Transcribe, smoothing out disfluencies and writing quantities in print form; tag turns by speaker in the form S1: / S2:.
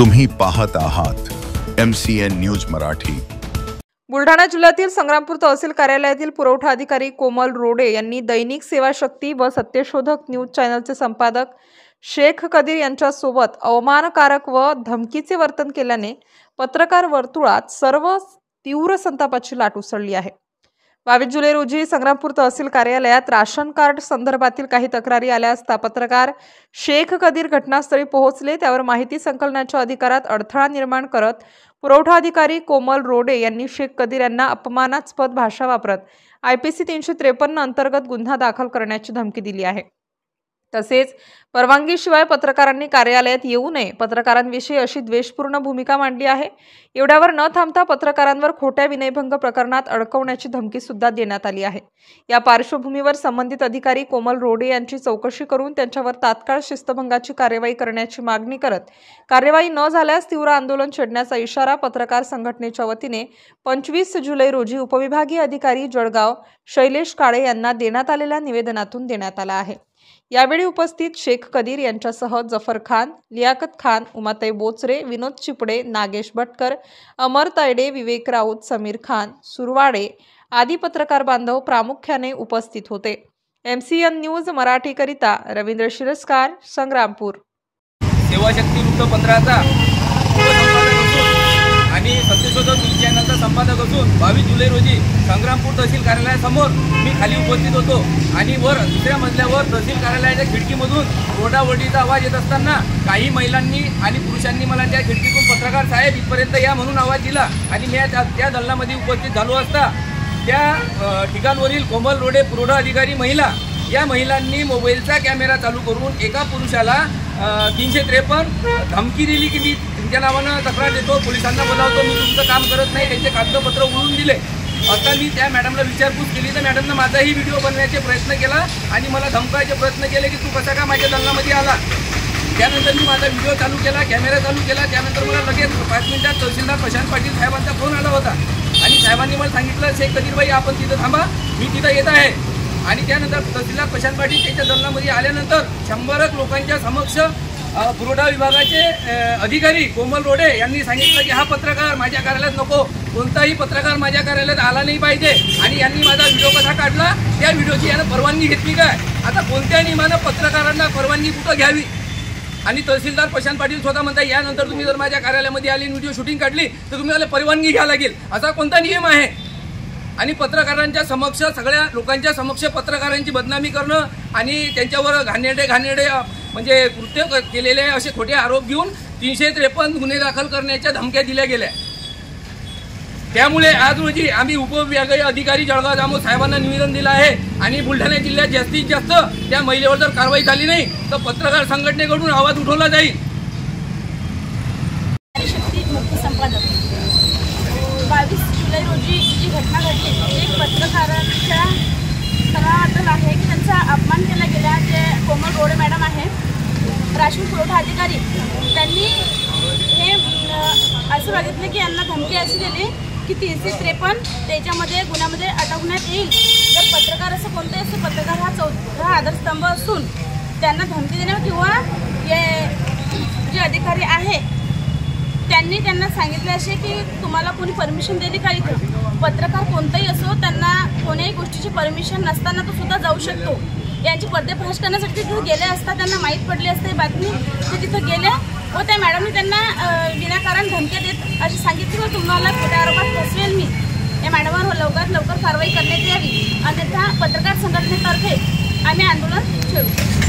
S1: तुम्ही पाहत आहात MCN न्यूज मराठी।
S2: बुलढाणा जिल्ह्यातील संग्रामपूर तहसील कार्यालयातील पुरवठा अधिकारी कोमल रोडे यांनी दैनिक सेवा शक्ती व सत्यशोधक न्यूज चॅनलचे संपादक शेख कदीर यांच्यासोबत अवमानकारक व धमकीचे वर्तन केल्याने पत्रकार वर्तुळात सर्व तीव्र संतापाची लाट उसळली आहे। 22 जुलै रोजी संग्रामपूर तहसील कार्यालयात राशन कार्ड संदर्भातील काही तक्रारी आल्या असता पत्रकार शेख कदीर घटनास्थळी पोहोचले। त्यावर माहिती संकलनाच्या अधिकारात अडथळा निर्माण करत पुरवठा अधिकारी कोमल रोडे यांनी शेख कदीर यांना अपमानास्पद भाषा वापरत IPC 353 अंतर्गत गुन्हा दाखल करण्याची धमकी दिली आहे। तसेच परवानगीशिवाय पत्रकारांनी कार्यालयात येऊ नये, पत्रकारांविषयी अशी द्वेषपूर्ण भूमिका मांडली आहे। एवढ्यावर न थांबता पत्रकारांवर खोट्या विनयभंग प्रकरणात अडकवण्याची धमकी सुद्धा देण्यात आली आहे। या पार्श्वभूमीवर संबंधित अधिकारी कोमल रोडे यांची चौकशी करून त्यांच्यावर तात्काळ शिस्तभंगाची कार्यवाही करण्याची मागणी करत, कार्यवाही न झाल्यास तीव्र आंदोलन छेडण्याचा इशारा पत्रकार संघटनेच्या वतीने 25 जुलै रोजी उपविभागीय अधिकारी जळगाव शैलेश काळे यांना देण्यात आलेल्या निवेदनातून देण्यात आला आहे। यावेळी उपस्थित शेख कदीर यांच्यासह जफर खान, लियाकत खान, उमाताई बोचरे, विनोद चिपडे, नागेश भटकर, अमर तायडे, विवेक राऊत, समीर खान, सुरवाडे आदी पत्रकार बांधव प्रामुख्याने उपस्थित होते। MCN न्यूज मराठी करिता रवींद्र शिरस्कार, संग्रामपूर।
S3: सेवा शक्ती वृत्तपत्राचा आणि सत्यशोधक न्यूज चॅनलचा संपादक असून 22 जुलै रोजी संग्रामपूर तहसील कार्यालयासमोर मी खाली उपस्थित होतो आणि वर दुसऱ्या मजल्यावर तहसील कार्यालयाच्या खिडकीमधून ओरडाओरडीचा आवाज येत असताना काही महिलांनी आणि पुरुषांनी मला त्या खिडकीतून पत्रकार साहेब इथपर्यंत या म्हणून आवाज दिला आणि मी त्या दल्लामध्ये उपस्थित झालो असता त्या ठिकाणवरील कोमल रोडे पुरवठा अधिकारी महिला या महिलांनी मोबाईलचा कॅमेरा चालू करून एका पुरुषाला 353 धमकी दिली की मी तुमच्या नावानं तक्रार देतो, पोलिसांना बोलावतो, मी तुमचं काम करत नाही, त्यांचे कागदपत्र उडवून दिले। आता मी त्या मॅडमला विचारपूस केली तर मॅडमनं माझाही व्हिडिओ बनवण्याचे प्रयत्न केला आणि मला धमकायचे प्रयत्न केले की तू कसा का माझ्या दल्लामध्ये आला। त्यानंतर मी माझा व्हिडिओ चालू केला, कॅमेरा चालू केला। त्यानंतर मला लगेच 5 मिनिटात तहसीलदार प्रशांत पाटील साहेबांचा फोन आला होता आणि साहेबांनी मला सांगितलं शेख कदीर भाई आपण तिथं थांबा, मी तिथं येत आहे। आणि त्यानंतर तहसीलदार प्रशांत पाटील त्यांच्या दल्लामध्ये आल्यानंतर 100 लोकांच्या समक्ष पुरवठा विभागाचे अधिकारी कोमल रोडे यांनी सांगितलं की हा पत्रकार माझ्या कार्यालयात नको, कोणताही पत्रकार माझ्या कार्यालयात आला नाही पाहिजे। आणि यांनी माझा व्हिडिओ कसा काढला, त्या व्हिडिओची यानं परवानगी घेतली काय? आता कोणत्या नियमानं पत्रकारांना परवानगी कुठं घ्यावी? आणि तहसीलदार प्रशांत पाटील स्वतः म्हणतात यानंतर तुम्ही जर माझ्या कार्यालयामध्ये आली व्हिडिओ शूटिंग काढली तर तुम्हाला परवानगी घ्यावी लागेल, असा कोणता नियम आहे? आणि पत्रकारांच्या समक्ष सगळ्या लोकांच्या समक्ष पत्रकारांची बदनामी करणं आणि त्यांच्यावर घाणेरडे म्हणजे कृत्य केलेले असे खोटे आरोप घेऊन 353 गुन्हे दाखल करण्याच्या धमक्या दिल्या गेल्या। त्यामुळे आज रोजी आम्ही उपविभागीय अधिकारी जळगाव जामोद साहेबांना निवेदन दिलं आहे आणि बुलढाणा जिल्ह्यात जास्तीत जास्त त्या महिलेवर जर कारवाई झाली नाही तर पत्रकार संघटनेकडून आवाज उठवला जाईल।
S4: संपादक 22 जुलै रोजी जी घटना घडली एक पत्रकारांच्या तणावाबद्दल आहे की त्यांचा अपमान केला गेला। जे कोमल रोडे मॅडम आहे राशन पुरवठा अधिकारी, त्यांनी हे असं बघितलं की यांना धमकी अशी दिली की 353 त्याच्यामध्ये गुन्ह्यामध्ये अटकण्यात येईल जर पत्रकार असं कोणते असं पत्रकार हा 4था आधारस्तंभ असून त्यांना धमकी देणं किंवा जे अधिकारी आहे त्यांना सांगितले असे की तुम्हाला कोणी परमिशन दिली का? इथं पत्रकार कोणताही असो त्यांना कोणत्याही गोष्टीची परमिशन नसताना तो सुद्धा जाऊ शकतो। यांची पर्दाफाश करण्यासाठी तिथे गेले असता त्यांना माहीत पडली असते बातमी, ते तिथं गेले व त्या मॅडमने त्यांना विनाकारण धमक्या देत अशी सांगितली व तुम्हाला खोट्या आरोपात फसवेल मी, या मॅडमवर लवकरात लवकर कारवाई करण्यात यावी अन्यथा पत्रकार संघटनेतर्फे आम्ही आंदोलन छेडू।